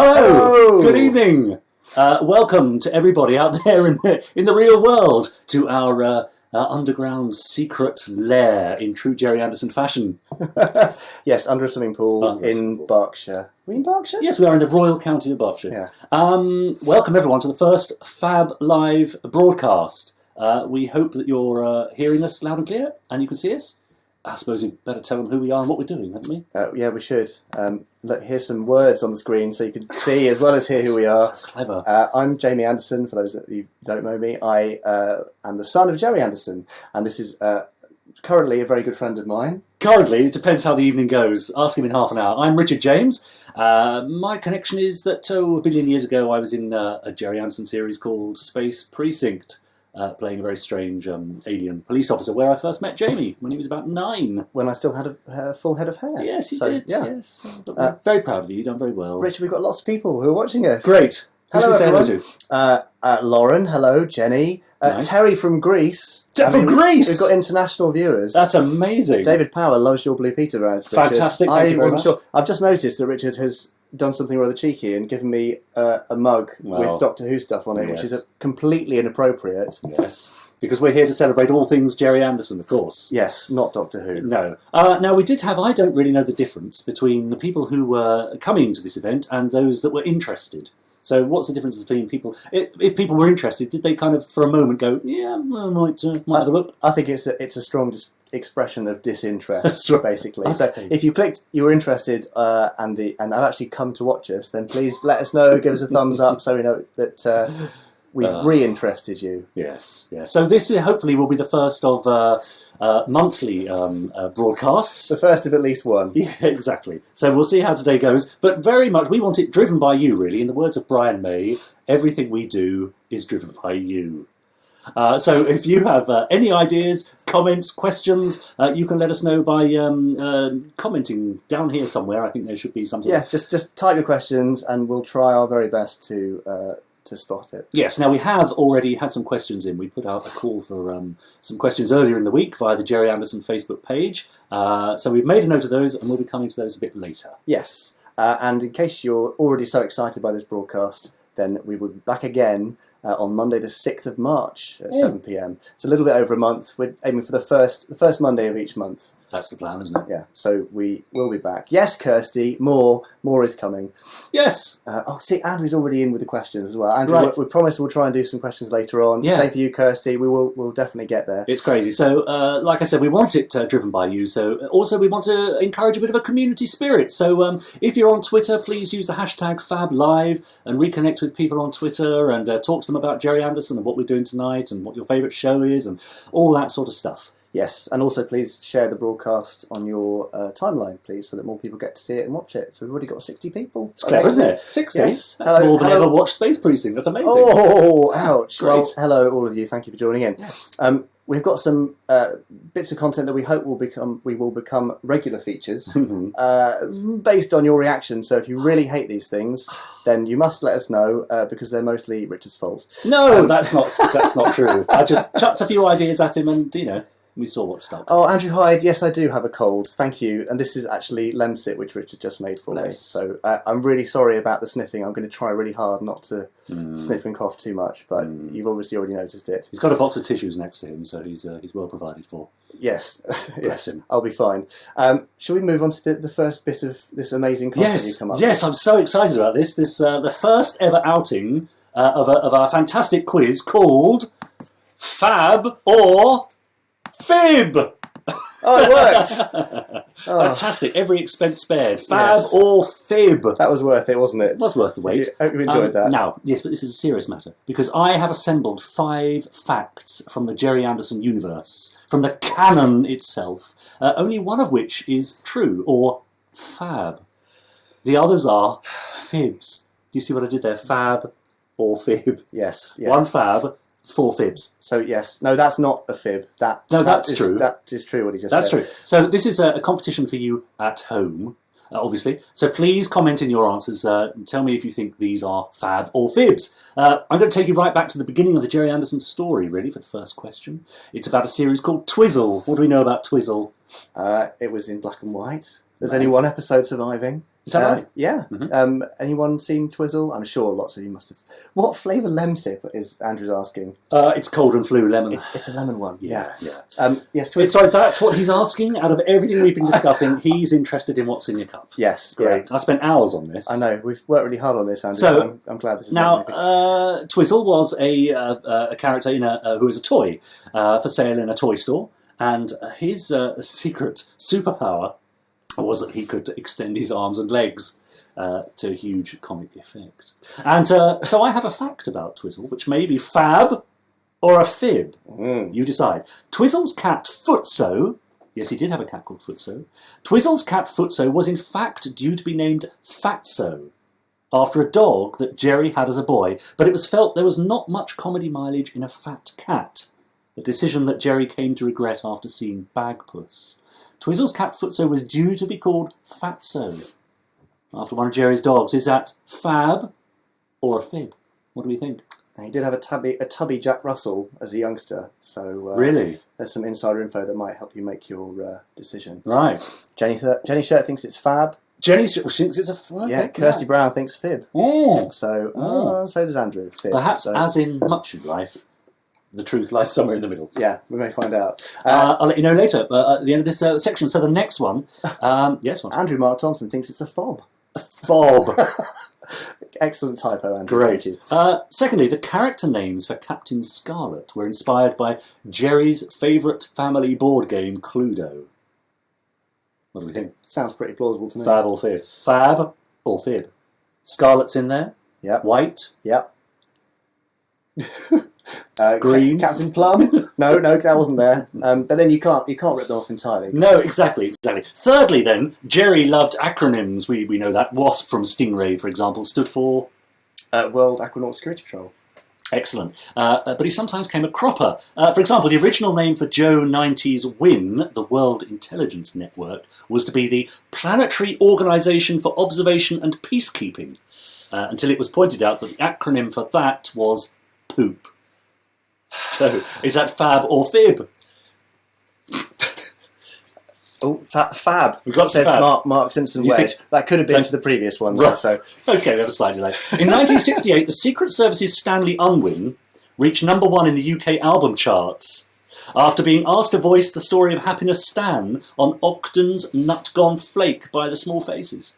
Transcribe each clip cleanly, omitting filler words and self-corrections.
Hello! Good evening! Welcome to everybody out there in the real world to our underground secret lair in true Gerry Anderson fashion. Yes, under a swimming pool in Berkshire. Are we in Berkshire? Yes, we are in the Royal County of Berkshire. Yeah. Welcome everyone to the first FAB live broadcast. We hope that you're hearing us loud and clear and you can see us. I suppose we'd better tell them who we are and what we're doing, hadn't we? Yeah, we should. Look, here's some words on the screen so you can see as well as hear who we are. So clever. I'm Jamie Anderson, for those that you don't know me. I am the son of Gerry Anderson, and this is currently a very good friend of mine. Currently, it depends how the evening goes. Ask him in half an hour. I'm Richard James. My connection is that a billion years ago I was in a Gerry Anderson series called Space Precinct. Playing a very strange alien police officer, where I first met Jamie when he was about 9. When I still had a full head of hair. Yes, you did. Yeah. Yes. Very proud of you. You've done very well. Richard, we've got lots of people who are watching us. Great. Hello, everyone. Lauren, hello. Jenny. Nice. Terry from Greece. From Greece? We've got international viewers. That's amazing. David Power loves your Blue Peter badge, Richard. Fantastic. Thank you very much. Sure. I've just noticed that Richard has done something rather cheeky and given me a mug with Doctor Who stuff on it, which is completely inappropriate. Yes, because we're here to celebrate all things Gerry Anderson, of course. Yes, not Doctor Who. No. Now, we did have, I don't really know the difference between the people who were coming to this event and those that were interested. So what's the difference between people? If people were interested, did they kind of, for a moment, go, yeah, I might have a look? I think it's a strong expression of disinterest, basically. Okay. So if you clicked, you were interested, and have actually come to watch us, then please let us know, give us a thumbs up so we know that we've re-interested you. Yes, yes. So this hopefully will be the first of monthly broadcasts. The first of at least one. Yeah, exactly. So we'll see how today goes. But very much, we want it driven by you, really. In the words of Brian May, everything we do is driven by you. So if you have any ideas, comments, questions, you can let us know by commenting down here somewhere. I think there should be something. Yeah, just type your questions and we'll try our very best to spot it. Yes, now we have already had some questions in. We put out a call for some questions earlier in the week via the Gerry Anderson Facebook page. So we've made a note of those and we'll be coming to those a bit later. Yes, and in case you're already so excited by this broadcast, then we will be back again on Monday the 6th of March at 7 p.m. It's a little bit over a month. We're aiming for the first Monday of each month. That's the plan, isn't it? Yeah, so we will be back. Yes, Kirsty, more is coming. Yes. See, Andrew's already in with the questions as well. Andrew, we promise we'll try and do some questions later on. Yeah. Same for you, Kirsty. We'll definitely get there. It's crazy. So, like I said, we want it driven by you. So, also we want to encourage a bit of a community spirit. So, if you're on Twitter, please use the hashtag FabLive and reconnect with people on Twitter and talk to them about Gerry Anderson and what we're doing tonight and what your favourite show is and all that sort of stuff. Yes, and also please share the broadcast on your timeline, please, so that more people get to see it and watch it. So we've already got 60 people. It's clever, isn't it? 60? Yes. That's more than ever watched Space Precinct. That's amazing. Oh, ouch. Great. Well, hello, all of you. Thank you for joining in. Yes. We've got some bits of content that we hope will become regular features based on your reaction. So if you really hate these things, then you must let us know because they're mostly Richard's fault. No, that's not true. I just chucked a few ideas at him and, we saw what stuck. Oh, Andrew Hyde, yes, I do have a cold. Thank you. And this is actually Lemsip, which Richard just made for me. So I'm really sorry about the sniffing. I'm going to try really hard not to sniff and cough too much, but you've obviously already noticed it. He's got a box of tissues next to him, so he's well provided for. Yes, Bless him. I'll be fine. Shall we move on to the first bit of this amazing content you've come up with? Yes, I'm so excited about this. The first ever outing of our fantastic quiz called FAB or FIB. Oh, it works! Fantastic. Every expense spared. FAB or FIB. That was worth it, wasn't it? It was worth the wait. I hope you enjoyed that. Now, yes, but this is a serious matter, because I have assembled 5 facts from the Gerry Anderson universe, from the canon itself, only one of which is true, or fab. The others are fibs. Do you see what I did there? Fab or fib. Yes. Yeah. 1 fab, 4 fibs. So yes, no, that's not a fib. That's true. That is true what he just said. That's true. So this is a competition for you at home, obviously. So please comment in your answers. Tell me if you think these are fab or fibs. I'm going to take you right back to the beginning of the Gerry Anderson story, really, for the first question. It's about a series called Twizzle. What do we know about Twizzle? It was in black and white. There's only one episode surviving. Is that right? Yeah. Anyone seen Twizzle? I'm sure lots of you must have. What flavour Lemsip is Andrew's asking? It's cold and flu lemon. It's a lemon one. Yeah. Yes, Twizzle. So that's what he's asking. Out of everything we've been discussing, he's interested in what's in your cup. Yes. Great. Yeah. I spent hours on this. I know. We've worked really hard on this, Andrew. So I'm glad this is now. Twizzle was a character who was a toy for sale in a toy store, and his secret superpower was that he could extend his arms and legs to huge comic effect. And so I have a fact about Twizzle, which may be fab or a fib. You decide. Twizzle's cat Footso, yes, he did have a cat called Footso. Twizzle's cat Footso was in fact due to be named Fatso, after a dog that Gerry had as a boy, but it was felt there was not much comedy mileage in a fat cat, a decision that Gerry came to regret after seeing Bagpuss. Twizzle's cat Footso was due to be called Fatso, after one of Gerry's dogs. Is that fab or a fib? What do we think? He did have a tubby Jack Russell as a youngster, so really, there's some insider info that might help you make your decision. Right. Jenny Shirt thinks it's fab. Jenny thinks it's a fib. Yeah, Kirsty Brown thinks fib. So so does Andrew. Fib. Perhaps, as in much of life, the truth lies somewhere in the middle. Yeah, we may find out. I'll let you know later, at the end of this section. So the next one, yes, what? Andrew Mark Thompson thinks it's a fob. Fob. Excellent typo, Andrew. Great. Secondly, the character names for Captain Scarlet were inspired by Gerry's favourite family board game, Cluedo. What do we think? Sounds pretty plausible to me. Fab or fib? Fab or fib? Scarlet's in there. Yep. White. Yep. Green. Captain Plum? No, that wasn't there. But then you can't rip them off entirely. No, exactly. Thirdly, then, Gerry loved acronyms. We know that. WASP from Stingray, for example, stood for World Aquanaut Security Patrol. Excellent. But he sometimes came a cropper. For example, the original name for Joe 90's WIN, the World Intelligence Network, was to be the Planetary Organisation for Observation and Peacekeeping, until it was pointed out that the acronym for that was POOP. So, is that fab or fib? Oh, fab. We've got says fab. Mark Simpson You Wedge. think- That could have been to the previous one, Right. so Okay, we have a slight delay. In 1968, the Secret Service's Stanley Unwin reached #1 in the UK album charts after being asked to voice the story of Happiness Stan on Ogden's Nut Gone Flake by the Small Faces.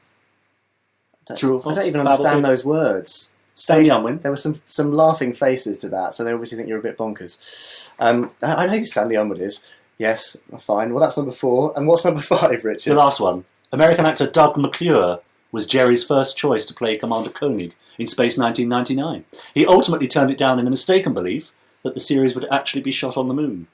True or I false? don't even Fab or understand fib? those words. Stanley Unwin. There were some laughing faces to that, so they obviously think you're a bit bonkers. I know who Stanley Unwin is. Yes, fine. Well, that's number 4. And what's number 5, Richard? The last one. American actor Doug Mcclure was Gerry's first choice to play Commander Koenig in Space 1999. He ultimately turned it down in the mistaken belief that the series would actually be shot on the moon.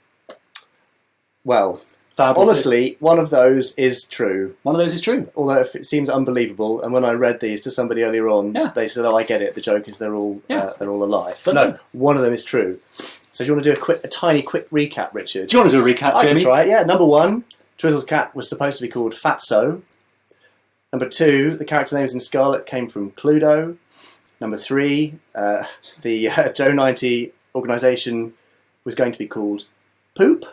Well, Fab or fib? honestly, one of those is true. One of those is true. Although it seems unbelievable, and when I read these to somebody earlier on, Yeah. they said, "Oh, I get it. The joke is they're all a lie." But no, one of them is true. So do you want to do a tiny quick recap, Richard? Do you want to do a recap, I Jamie? can try it. Yeah. Number 1, Twizzle's cat was supposed to be called Fatso. Number 2, the character names in Scarlet came from Cluedo. Number 3, the Joe 90 organisation was going to be called Poop.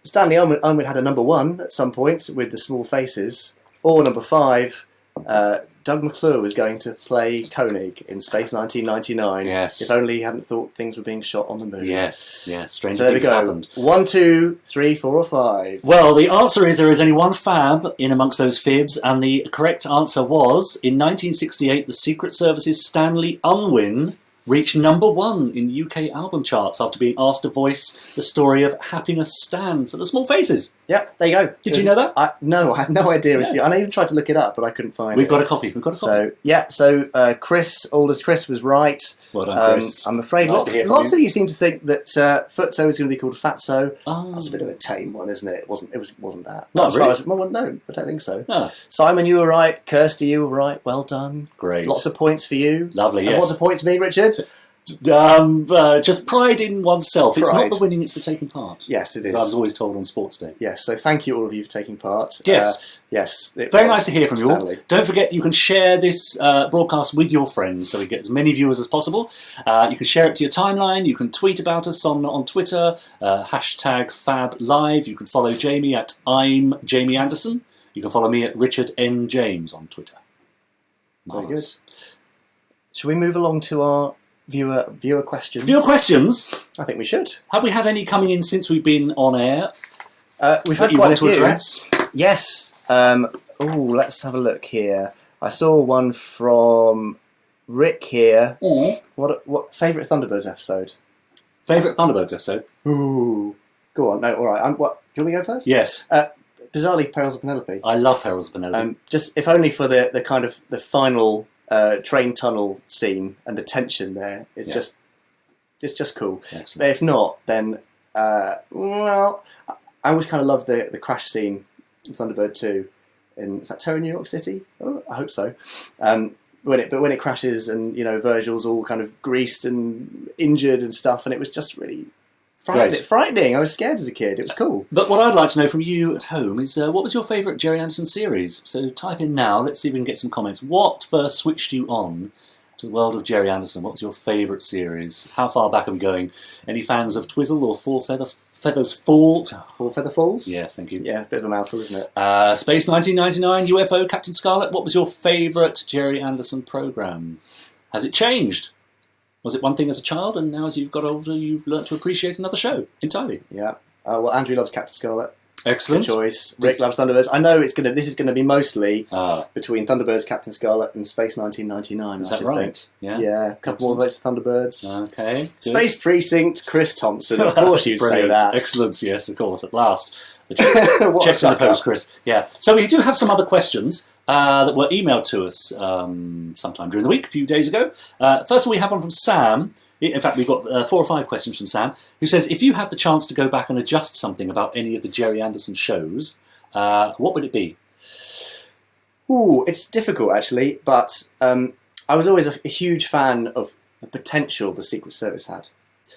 Stanley Unwin had a number 1 at some point with the Small Faces. Or number 5, Doug Mcclure was going to play Koenig in Space 1999. Yes. If only he hadn't thought things were being shot on the moon. Yes, stranger So there we things go. happened. 1, 2, 3, 4, or 5. Well, the answer is there is only one fab in amongst those fibs, and the correct answer was, in 1968, the Secret Service's Stanley Unwin reached #1 in the UK album charts after being asked to voice the story of Happiness Stan for the Small Faces. Yep, there you go. Did you know that? No, I had no idea. No. And I even tried to look it up, but I couldn't find We've it. got a copy. So Chris, oldest Chris, was right. Well done, Chris. I'm afraid Nice to hear from lots you. of you seem to think that Footso was going to be called Fatso. Oh. That's a bit of a tame one, isn't it? It wasn't that. No, Not as far really? as well, no, I don't think so. Ah, Simon, you were right. Kirsty, you were right. Well done. great. Lots of points for you. Lovely, And yes. what's the point to me, Richard? Just pride in oneself. It's not Pride. the winning, it's the taking part. Yes, it is. As I was always told on Sports Day. Yes, so thank you all of you for taking part. Yes. Yes. it Very was nice to hear from you all. Stanley. Don't forget, you can share this broadcast with your friends so we get as many viewers as possible. You can share it to your timeline. You can tweet about us on Twitter, #FabLive. You can follow Jamie at I'm Jamie Anderson. You can follow me at Richard N. James on Twitter. Very good. Marvellous. Shall we move along to our viewer questions? Viewer questions? I think we should. Have we had any coming in since we've been on air? We've that had you quite a want to few. address? Yes. Let's have a look here. I saw one from Rick here. Or What favourite Thunderbirds episode? favourite Thunderbirds episode? Ooh. Go on. No, all right. Do you want me to go first? Yes. Bizarrely, Perils of Penelope. I love Perils of Penelope. Just if only for the kind of the final train tunnel scene and the tension there. It's just cool. Excellent. But if not, then well, I always kind of love the crash scene in Thunderbird 2. Is that Terror, New York City? Oh, I hope so. When it crashes and Virgil's all kind of greased and injured and stuff, and it was just really frightening. I was scared as a kid. It was cool. But what I'd like to know from you at home is what was your favourite Gerry Anderson series? So type in now. Let's see if we can get some comments. What first switched you on to the world of Gerry Anderson? What was your favourite series? How far back are we going? Any fans of Twizzle or Four Feathers Fall? Four Feather Falls? Yes, thank you. Yeah, a bit of a mouthful, isn't it? Space 1999, UFO, Captain Scarlet. What was your favourite Gerry Anderson programme? Has it changed? Was it one thing as a child, and now as you've got older, you've learnt to appreciate another show entirely? Yeah. Well, Andrew loves Captain Scarlet. Excellent. Good choice. Rick loves Thunderbirds. I know this is gonna be mostly between Thunderbirds, Captain Scarlet, and Space 1999. Is I that should right? think. Yeah. Yeah. A couple more votes for Thunderbirds. Okay. Good. Space Precinct, Chris Thompson. Of course, you'd say Brilliant. that. Excellent. Yes, of course. At last. The What a checks in the sucker. post, Chris. Yeah. So we do have some other questions that were emailed to us sometime during the week, a few days ago. First of all, we have one from Sam. In fact, we've got 4 or 5 questions from Sam, who says, if you had the chance to go back and adjust something about any of the Gerry Anderson shows, what would it be? Ooh, it's difficult actually, but I was always a huge fan of the potential the Secret Service had.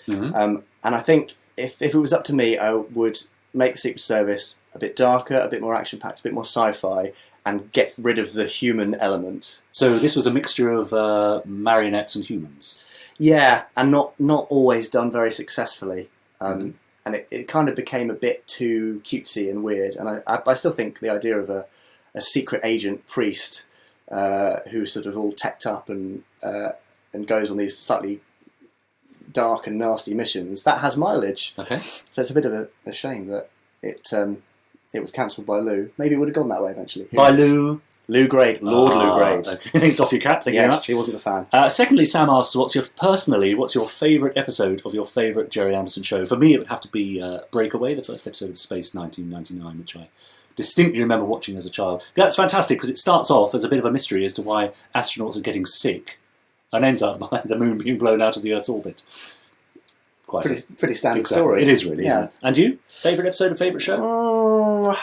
Mm-hmm. And I think if it was up to me, I would make the Secret Service a bit darker, a bit more action-packed, a bit more sci-fi, and get rid of the human element. So this was a mixture of marionettes and humans. Yeah, and not always done very successfully. And it kind of became a bit too cutesy and weird. And I still think the idea of a secret agent priest who's sort of all teched up and goes on these slightly dark and nasty missions, that has mileage. Okay. So it's a bit of a shame that it was cancelled by Lou. Maybe it would have gone that way eventually. By Lou. Lou Grade, Lord Lou Grade. Okay. Doff your cap, thank you very Yes, much. he wasn't a fan. Secondly, Sam asked, what's your favourite episode of your favourite Gerry Anderson show? For me, it would have to be Breakaway, the first episode of Space 1999, which I distinctly remember watching as a child. That's fantastic, because it starts off as a bit of a mystery as to why astronauts are getting sick and ends up by the moon being blown out of the Earth's orbit. Pretty standard Exactly. story. It is really, isn't it? And you? Favourite episode of favourite show?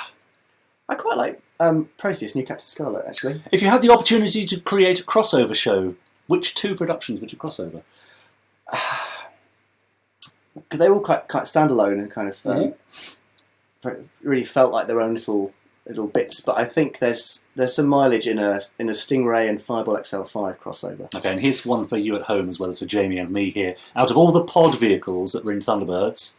I quite like Proteus, New Captain Scarlet, actually. If you had the opportunity to create a crossover show, which 2 productions would you cross over? Because they're all quite standalone and kind of really felt like their own little bits. But I think there's some mileage in a Stingray and Fireball XL5 crossover. Okay, and here's one for you at home as well as for Jamie and me here. Out of all the pod vehicles that were in Thunderbirds,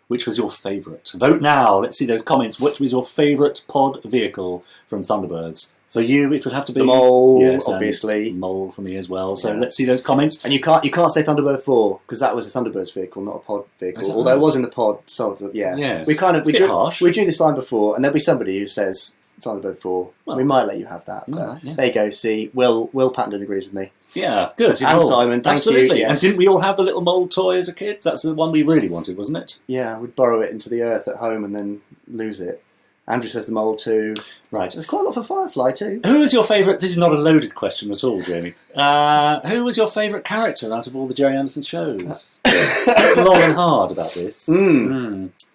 which was your favourite? Vote now. Let's see those comments. Which was your favourite pod vehicle from Thunderbirds? For you, it would have to be The Mole, yes, obviously. Mole for me as well. So Yeah. let's see those comments. And you can't say Thunderbird 4 because that was a Thunderbirds vehicle, not a pod vehicle. Is that Although right? it was in the pod, sort of. Yeah. Yes. We kind of It's a bit harsh. we drew this line before, and there'll be somebody who says Thunderbird 4. Well, we might let you have that. all But right, yeah. there you go. See, Will Pattenden agrees with me. Yeah, good. And Mole. Simon, thank you, Absolutely. yes. And didn't we all have the little mole toy as a kid? That's the one we really wanted, wasn't it? Yeah, we'd borrow it into the earth at home and then lose it. Andrew says the Mole too. Right. There's quite a lot for Firefly too. Who was your favourite? This is not a loaded question at all, Jamie. Who was your favourite character out of all the Gerry Anderson shows? Think long and hard about this.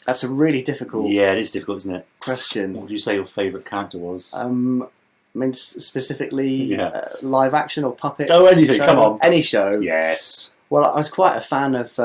That's a really difficult Yeah, it is difficult, isn't it? What question. would you say your favourite character was? I mean, specifically Yeah. live action or puppet. Oh, anything, show? come on. Any show. Yes. Well, I was quite a fan of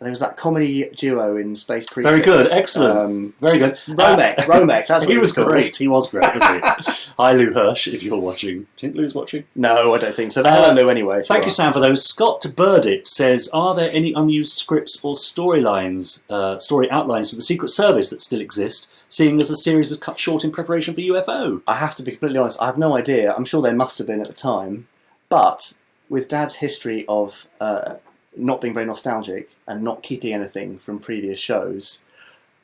there was that comedy duo in Space Precinct. Very good, excellent, very good. Romek, that's what he was called. great. He was great, wasn't he? Hi, Lou Hirsch, if you're watching. Do you think Lou's watching? No, I don't think so. Hello, Lou, anyway. Thank you, Sam, for those. Scott Burdett says, are there any unused scripts or storylines, story outlines for the Secret Service that still exist, seeing as the series was cut short in preparation for UFO? I have to be completely honest, I have no idea. I'm sure there must have been at the time, but with Dad's history of not being very nostalgic and not keeping anything from previous shows,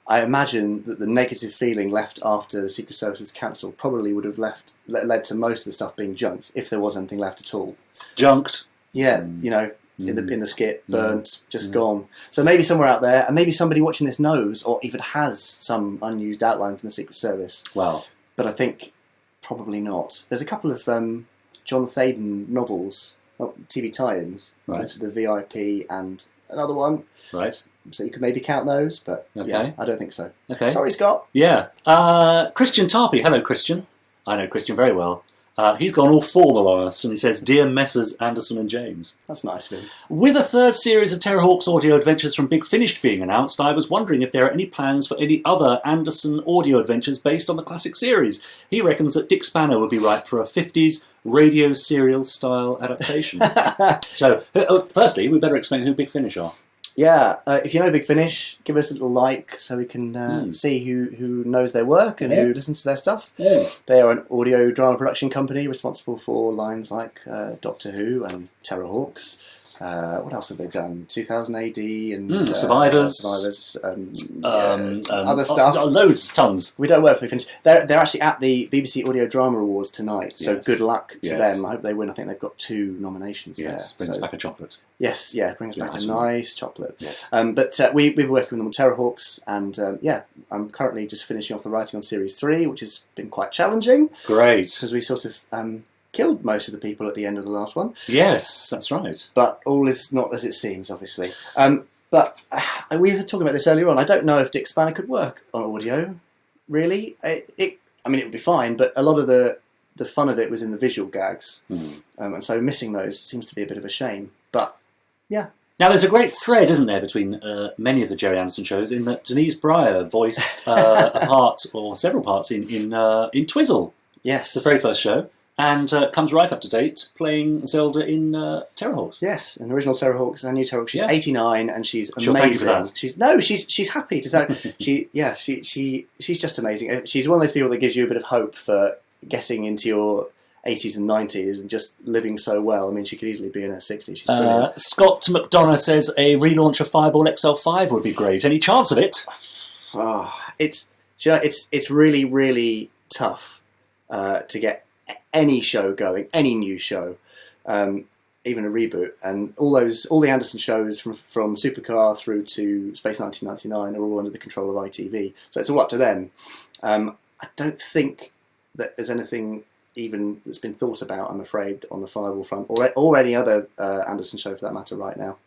I imagine that the negative feeling left after the Secret Service was cancelled probably would have led to most of the stuff being junked, if there was anything left at all. Junked? Yeah, you know, in the skit, burnt, just gone. So maybe somewhere out there, and maybe somebody watching this knows or even has some unused outline from the Secret Service. Wow. But I think probably not. There's a couple of John Thaden novels, TV tie-ins, right. The VIP and another one. Right. So you could maybe count those, but yeah, I don't think so. Okay. Sorry, Scott. Yeah. Christian Tarpey. Hello, Christian. I know Christian very well. He's gone all formal on us, and he says, Dear Messrs. Anderson and James. That's nice of him. With a third series of Terrahawks audio adventures from Big Finished being announced, I was wondering if there are any plans for any other Anderson audio adventures based on the classic series. He reckons that Dick Spanner would be right for a 50s radio serial style adaptation. So, firstly, we better explain who Big Finish are. Yeah, if you know Big Finish, give us a little like so we can see who knows their work and who listens to their stuff. Yeah. They are an audio drama production company responsible for lines like Doctor Who and Terrahawks. What else have they done? 2000 AD and Survivors. Other stuff. Loads, tons. We don't work for Big Finish. They're actually at the BBC Audio Drama Awards tonight, so good luck to them. I hope they win. I think they've got 2 nominations there. Brings back a chocolate. Yes, brings back a nice chocolate. Yes. But we've been working with them on Terrahawks, and I'm currently just finishing off the writing on Series 3, which has been quite challenging. Great. Because we sort of killed most of the people at the end of the last one. Yes, that's right. But all is not as it seems, obviously. But we were talking about this earlier on. I don't know if Dick Spanner could work on audio, really. It would be fine, but a lot of the fun of it was in the visual gags. And so missing those seems to be a bit of a shame. But, yeah. Now, there's a great thread, isn't there, between many of the Gerry Anderson shows, in that Denise Breyer voiced a part, or several parts, in Twizzle. Yes. The very first show. And comes right up to date, playing Zelda in Terrahawks. Yes, in the original Terrahawks and new Terrahawks. She's 89 and she's amazing. She'll thank you for that. She's happy to say she's just amazing. She's one of those people that gives you a bit of hope for getting into your 80s and 90s and just living so well. I mean, she could easily be in her 60s. She's brilliant. Scott McDonough says a relaunch of Fireball XL5 would be great. Any chance of it? It's really, really tough to get any show going, any new show, even a reboot, and all the Anderson shows from Supercar through to Space 1999 are all under the control of ITV, so it's all up to them. I don't think that there's anything even that's been thought about, I'm afraid, on the Fireball front, or any other Anderson show for that matter right now.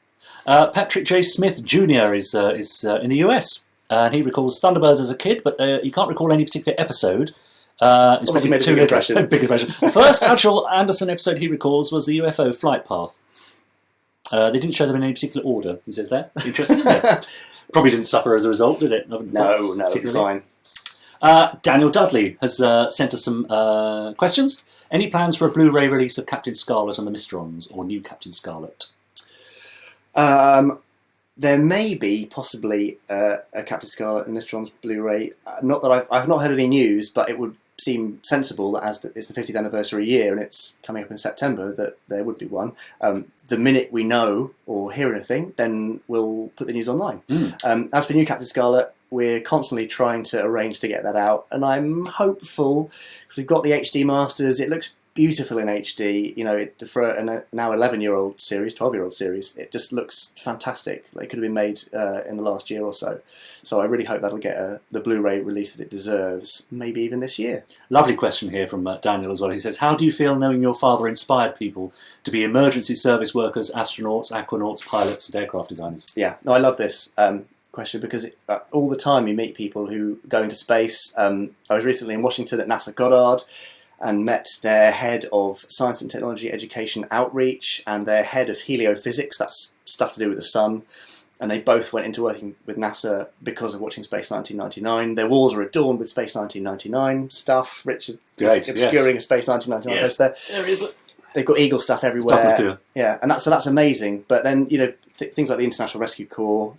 Patrick J. Smith Jr. is in the US, and he recalls Thunderbirds as a kid, but he can't recall any particular episode. It's obviously made a big impression. Big impression. First actual Anderson episode he recalls was the UFO flight path. They didn't show them in any particular order, he says there. Interesting, isn't it? Probably didn't suffer as a result, did it? No, fine. Daniel Dudley has sent us some questions. Any plans for a Blu-ray release of Captain Scarlet and the Mysterons, or New Captain Scarlet? There may be possibly a Captain Scarlet and Mysterons Blu-ray. Not that I've not heard any news, but it would seem sensible that as it's the 50th anniversary year and it's coming up in September, that there would be one. The minute we know or hear anything, then we'll put the news online. As for New Captain Scarlet, we're constantly trying to arrange to get that out, and I'm hopeful because we've got the HD masters. It looks beautiful in HD. You know, for a now 11-year-old series, 12-year-old series, it just looks fantastic. It could have been made in the last year or so. So I really hope that'll get the Blu-ray release that it deserves, maybe even this year. Lovely question here from Daniel as well. He says, how do you feel knowing your father inspired people to be emergency service workers, astronauts, aquanauts, pilots and aircraft designers? Yeah, no, I love this question because all the time you meet people who go into space. I was recently in Washington at NASA Goddard and met their head of Science and Technology Education Outreach and their head of heliophysics, that's stuff to do with the sun. and they both went into working with NASA because of watching Space 1999. Their walls are adorned with Space 1999 stuff. Richard obscuring a Space 1999 Yes. there. There is. They've got Eagle stuff everywhere. Mcclure. Yeah, and that's amazing. But then things like the International Rescue Corps,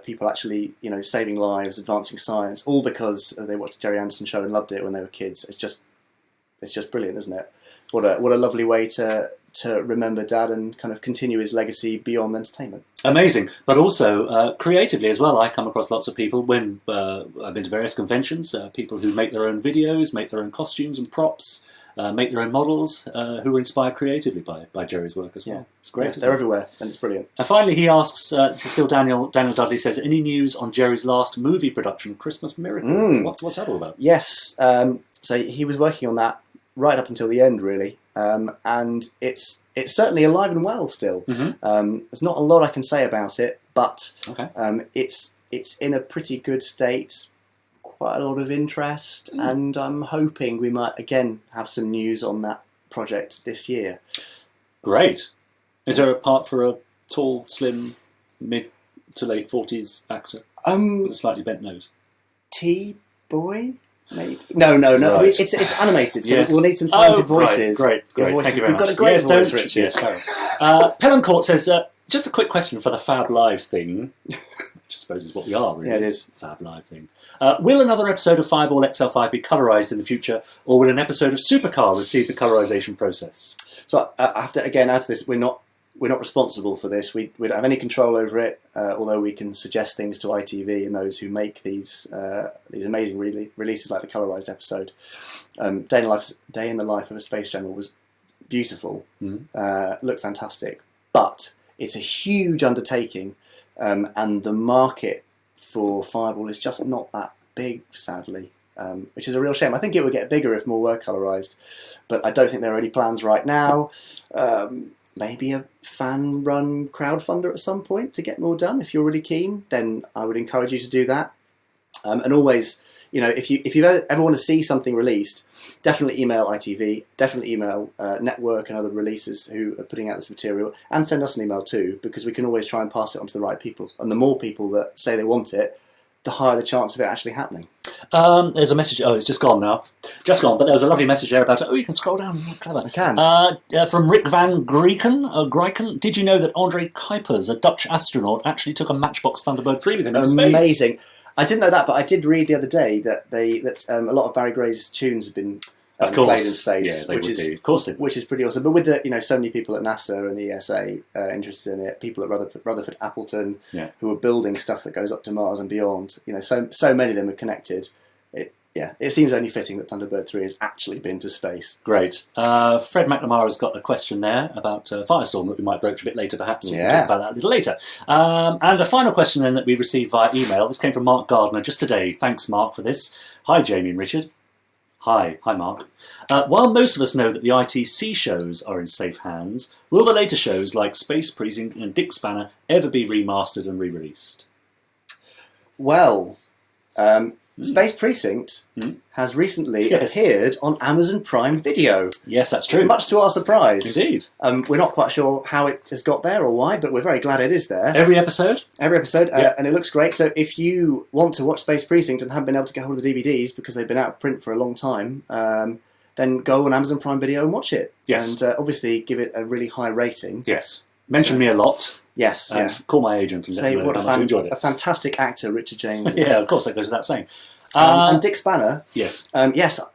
people actually saving lives, advancing science, all because they watched the Gerry Anderson show and loved it when they were kids. It's just brilliant, isn't it? What a lovely way to remember Dad and kind of continue his legacy beyond entertainment. Amazing, but also creatively as well. I come across lots of people when I've been to various conventions, people who make their own videos, make their own costumes and props, make their own models, who are inspired creatively by Gerry's work as well. Yeah. It's great. Yeah, they're everywhere, and it's brilliant. And finally, he asks, this is still Daniel Dudley says, any news on Gerry's last movie production, Christmas Miracle? What's that all about? Yes, so he was working on that right up until the end, really. And it's certainly alive and well still. There's not a lot I can say about it, but it's in a pretty good state. Quite a lot of interest, and I'm hoping we might again have some news on that project this year. Great. Is there a part for a tall, slim, mid to late 40s actor with a slightly bent nose? T-boy? Maybe. No. Right. I mean, it's animated, so we'll need some talented voices. Great. Thank you very We've got a great voice, Richard. Yes, Pelham says, just a quick question for the Fab Live thing, which I suppose is what we are, really. Yeah, it is. Fab Live thing. Will another episode of Fireball XL5 be colorised in the future, or will an episode of Supercar receive the colorisation process? So I have to again add to this, we're not responsible for this. We don't have any control over it, although we can suggest things to ITV and those who make these amazing releases like the colorised episode. Day in the Life of a Space General was beautiful, looked fantastic, but it's a huge undertaking, and the market for Fireball is just not that big, sadly, which is a real shame. I think it would get bigger if more were colorised, but I don't think there are any plans right now. Maybe a fan-run crowdfunder at some point to get more done. If you're really keen, then I would encourage you to do that. And always, if you ever want to see something released, definitely email ITV, definitely email Network and other releases who are putting out this material, and send us an email too, because we can always try and pass it on to the right people. And the more people that say they want it, the higher the chance of it actually happening. There's a message. Oh, it's just gone now. Just gone. But there was a lovely message there about. Oh, you can scroll down. Clever. I can. From Rick van Greiken. Did you know that André Kuipers, a Dutch astronaut, actually took a Matchbox Thunderbird 3 with him in space? Amazing. I didn't know that, but I did read the other day that a lot of Barry Gray's tunes have been played in space, which is pretty awesome. But with so many people at NASA and the ESA interested in it, people at Rutherford Appleton who are building stuff that goes up to Mars and beyond. So many of them are connected. It seems only fitting that Thunderbird 3 has actually been to space. Great. Fred McNamara's got a question there about Firestorm that we might broach a bit later, perhaps. We'll talk about that a little later. And a final question then that we received via email. This came from Mark Gardner just today. Thanks, Mark, for this. Hi, Jamie and Richard. Hi, Mark. While most of us know that the ITC shows are in safe hands, will the later shows like Space Precinct and Dick Spanner ever be remastered and re-released? Well, Space Precinct has recently appeared on Amazon Prime Video. Yes, that's true. Much to our surprise. Indeed. We're not quite sure how it has got there or why, but we're very glad it is there. Every episode? Every episode, and it looks great. So if you want to watch Space Precinct and haven't been able to get hold of the DVDs because they've been out of print for a long time, then go on Amazon Prime Video and watch it. Yes. And obviously give it a really high rating. Yes. Mention me a lot. Yes. Call my agent and say let me know what how much you enjoyed it. a fantastic actor Richard James is. Yeah, of course, that goes without saying. And Dick Spanner. Yes.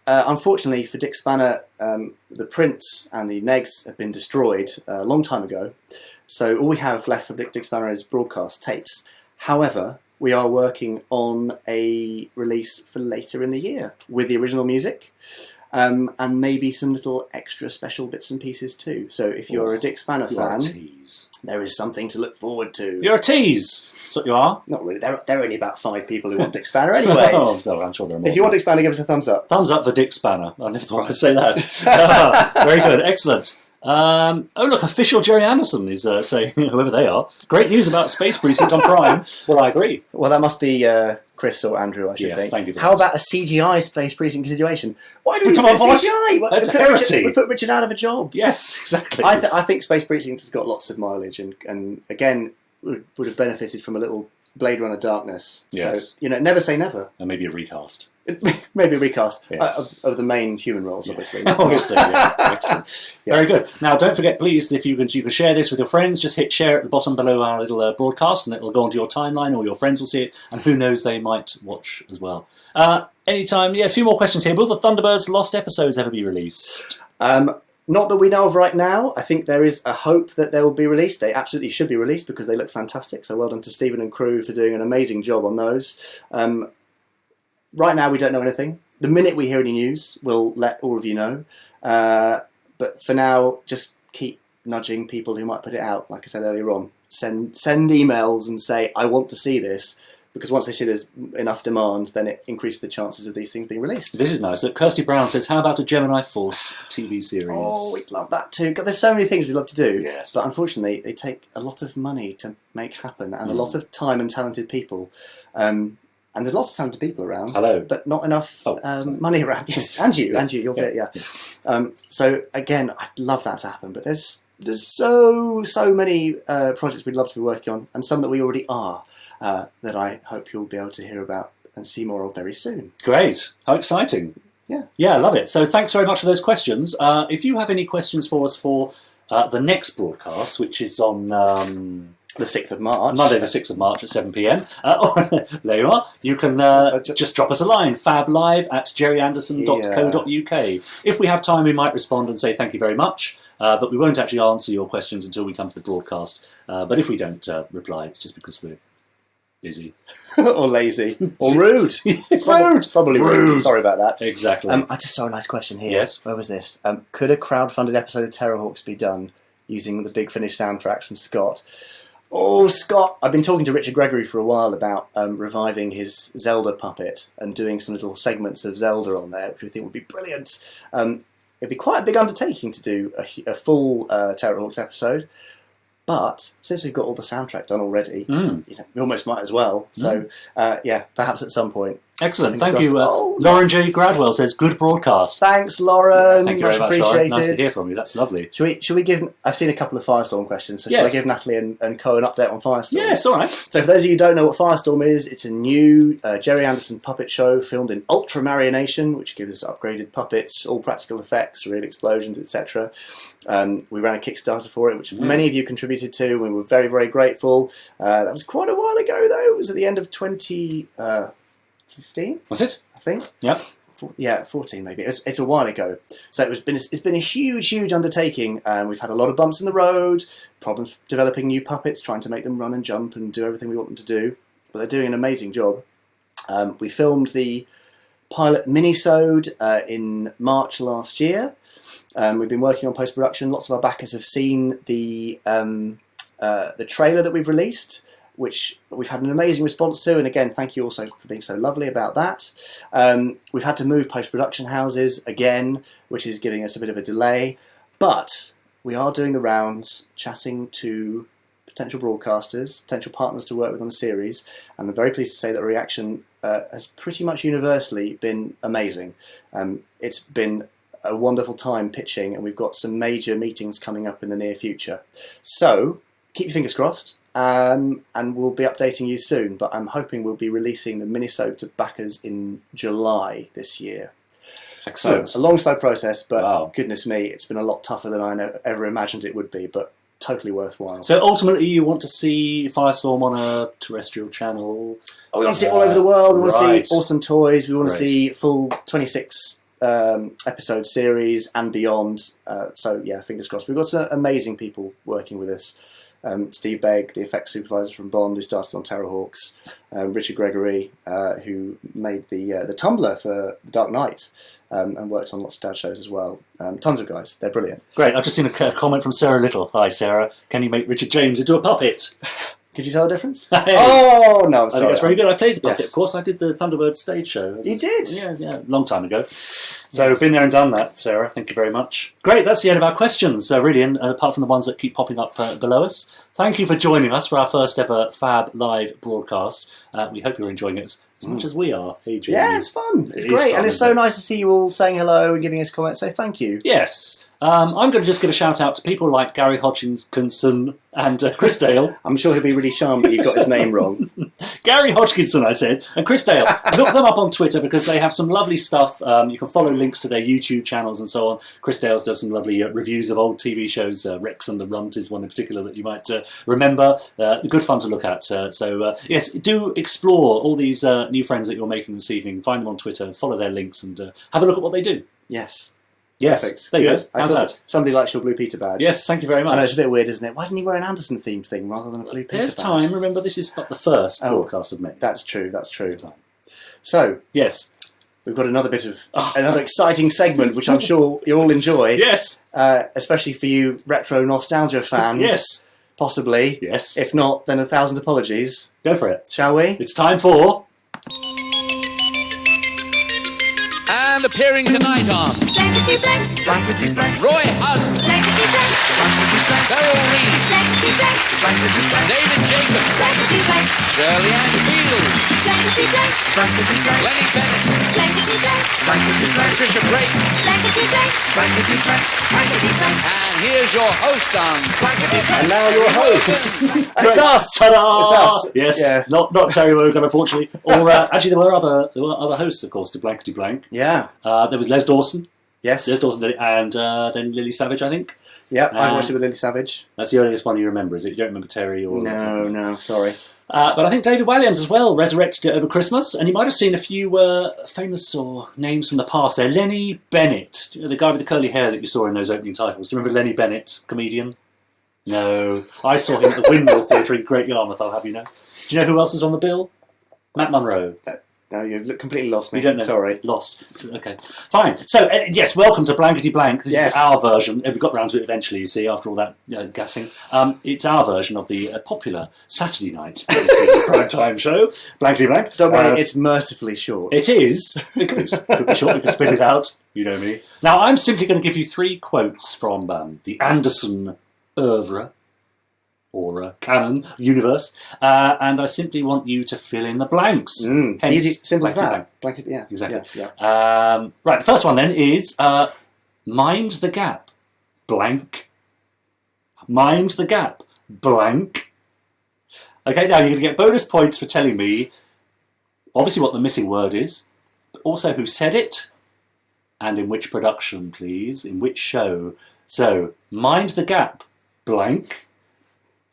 Unfortunately for Dick Spanner, the prints and the negs have been destroyed a long time ago. So all we have left for Dick Spanner is broadcast tapes. However, we are working on a release for later in the year with the original music. And maybe some little extra special bits and pieces too. So if you're a Dick Spanner fan, there is something to look forward to. You're a tease. That's what you are. Not really. There are only about 5 people who want Dick Spanner anyway. Oh, no, I'm sure there are more. If you want Dick Spanner, give us a thumbs up. Thumbs up for Dick Spanner. I never thought I'd say that. Very good. Excellent. Oh, look, official Gerry Anderson is saying, whoever they are, great news about Space Precinct on Prime. Well, I agree. Well, that must be Chris or Andrew, I should think. Thank you. How about a CGI Space Precinct continuation? Why do we do CGI? That's heresy. We put Richard out of a job. Yes, exactly. I think Space Precinct has got lots of mileage, and again, would have benefited from a little Blade Runner darkness. Yes. So, never say never. And maybe a recast. Maybe a recast Yes. of the main human roles, obviously. Obviously, yeah. Excellent. Yeah. Very good. Now, don't forget, please, if you can share this with your friends, just hit share at the bottom below our little broadcast, and it will go onto your timeline, or your friends will see it, and who knows, they might watch as well. Anytime, a few more questions here. Will the Thunderbirds Lost episodes ever be released? Not that we know of right now. I think there is a hope that they will be released. They absolutely should be released because they look fantastic. So well done to Stephen and crew for doing an amazing job on those. Right now, we don't know anything. The minute we hear any news, we'll let all of you know. But for now, just keep nudging people who might put it out. Like I said earlier on, send emails and say, I want to see this. Because once they see there's enough demand, then it increases the chances of these things being released. This is nice. Look, Kirsty Brown says, how about a Gemini Force TV series? Oh, we'd love that too. God, there's so many things we'd love to do. Yes. But unfortunately, they take a lot of money to make happen and a lot of time and talented people. And there's lots of talented people around. Hello. But not enough money around. Yes, and you, you're yeah. So again, I'd love that to happen. But there's so many projects we'd love to be working on, and some that we already are, that I hope you'll be able to hear about and see more of very soon. Great. How exciting. Yeah. Yeah, I love it. So thanks very much for those questions. If you have any questions for us for the next broadcast, which is on... the 6th of March. Monday the 6th of March at 7 p.m. There you are. You can just drop us a line, fablive@gerryanderson.co.uk. If we have time, we might respond and say thank you very much, but we won't actually answer your questions until we come to the broadcast. But if we don't reply, it's just because we're busy. Or lazy. Or rude. Rude. Probably rude. Sorry about that. Exactly. I just saw a nice question here. Yes. Where was this? Could a crowd-funded episode of Terrahawks be done using the Big Finish soundtracks from Scott? Oh, Scott! I've been talking to Richard Gregory for a while about reviving his Zelda puppet and doing some little segments of Zelda on there, which we think would be brilliant. It'd be quite a big undertaking to do a full Terrahawks episode, but since we've got all the soundtrack done already, we almost might as well. So, perhaps at some point. Excellent, thank you. Lauren J. Gradwell says, good broadcast. Thanks, Lauren. Thank you much very much, appreciated. Lauren. Nice to hear from you, that's lovely. Should we give... I've seen a couple of Firestorm questions, so yes. Shall I give Natalie and Co an update on Firestorm? Yes, all right. So for those of you who don't know what Firestorm is, it's a new Gerry Anderson puppet show filmed in Ultra Marionation, which gives us upgraded puppets, all practical effects, real explosions, etc. We ran a Kickstarter for it, which many of you contributed to. We were very, very grateful. That was quite a while ago, though. It was at the end of 2015. Was it? I think. Yep. Yeah, 14 maybe. It's a while ago. So it's been a huge, huge undertaking, and we've had a lot of bumps in the road, problems developing new puppets, trying to make them run and jump and do everything we want them to do. But they're doing an amazing job. We filmed the pilot minisode in March last year. We've been working on post-production. Lots of our backers have seen the trailer that we've released, which we've had an amazing response to, and again, thank you also for being so lovely about that. We've had to move post-production houses again, which is giving us a bit of a delay, but we are doing the rounds, chatting to potential broadcasters, potential partners to work with on a series, and I'm very pleased to say that the reaction has pretty much universally been amazing. It's been a wonderful time pitching, and we've got some major meetings coming up in the near future. So, keep your fingers crossed. And we'll be updating you soon, but I'm hoping we'll be releasing the minisode to backers in July this year. Excellent. So, a long, slow process, but wow. Goodness me, it's been a lot tougher than I ever imagined it would be, but totally worthwhile. So ultimately you want to see Firestorm on a terrestrial channel? Oh, we want to see it all over the world. We want right. to see awesome toys. We want to see full 26 episode series and beyond. So yeah, fingers crossed. We've got some amazing people working with us. Steve Begg, the effects supervisor from Bond, who started on Terrahawks. Richard Gregory, who made the Tumblr for The Dark Knight and worked on lots of dad shows as well. Tons of guys. They're brilliant. Great. I've just seen a comment from Sarah Little. Hi, Sarah. Can you make Richard James into a puppet? Could you tell the difference? Hey. Oh, no, I'm sorry. I think that's very good. I played the puppet, Yes. of course. I did the Thunderbirds stage show. You did? Yeah, long time ago. So been there and done that, Sarah. Thank you very much. Great, that's the end of our questions, really, and apart from the ones that keep popping up below us. Thank you for joining us for our first ever FAB live broadcast. We hope you're enjoying it as much as we are. Hey, Jimmy. Yeah, it's fun. It's great. Fun, and it's so nice to see you all saying hello and giving us comments, so thank you. Yes. I'm going to just give a shout out to people like Gary Hodgkinson and Chris Dale. I'm sure he'll be really charmed that you got his name wrong. Gary Hodgkinson, I said, and Chris Dale. Look them up on Twitter because they have some lovely stuff. You can follow links to their YouTube channels and so on. Chris Dale does some lovely reviews of old TV shows. Rex and the Runt is one in particular that you might remember. Good fun to look at. So yes, do explore all these new friends that you're making this evening. Find them on Twitter, follow their links, and have a look at what they do. Yes. Yes, perfect. There you Good. go. How's that? Somebody likes your Blue Peter badge. Yes, thank you very much. I know, it's a bit weird, isn't it? Why didn't he wear an Anderson themed thing rather than a Blue Peter badge? There's time. Remember, this is but the first broadcast of May. That's true. That's true. There's time. So yes, we've got another bit of another exciting segment, which I'm sure you'll all enjoy. Yes, especially for you retro nostalgia fans. Yes, possibly. Yes. If not, then 1,000 apologies. Go for it. Shall we? It's time for. And appearing tonight on Blankety blank, blankety blank, Roy Hunt, blankety blank, blankety blank, Beryl Reid, blankety blank, blankety blank, David Jacobs, blankety blank, Shirley Ann Field, blankety blank, blankety blank, Lennie Bennett, blankety blank, blankety blank, Patricia Brake, blankety blank, blankety blank, blankety blank. and here's your host on Blankety blank. And now your hosts. It's us. Ta-da! It's us. Yes, Yeah. not Terry Wogan, unfortunately. Or actually, there were other hosts, of course, to Blankety Blank. Yeah. There was Les Dawson. Yes. Les Dawson, and then Lily Savage, I think. Yeah, I watched it with Lily Savage. That's the earliest one you remember, is it? You don't remember Terry or? No, sorry. But I think David Walliams as well resurrected it over Christmas, and you might have seen a few famous names from the past there. Lennie Bennett, the guy with the curly hair that you saw in those opening titles. Do you remember Lennie Bennett, comedian? No. I saw him at the Windmill Theatre in Great Yarmouth, I'll have you know. Do you know who else is on the bill? Matt Munro. No, you completely lost me. You don't know. Sorry. Lost. Okay. Fine. So, yes, welcome to Blankety Blank. This is our version. We got round to it eventually, you see, after all that gassing. It's our version of the popular Saturday night prime time show, Blankety Blank. Don't worry, it's mercifully short. It is. It could be short, we could spit it out. You know me. Now, I'm simply going to give you 3 quotes from the Anderson oeuvre, or canon, universe, and I simply want you to fill in the blanks. Hence, easy, simple as that. Blank. Yeah, exactly. Yeah. Right, the first one then is mind the gap, blank. Mind the gap, blank. Okay, now you're going to get bonus points for telling me, obviously, what the missing word is, but also who said it, and in which production, please, in which show. So, mind the gap, blank.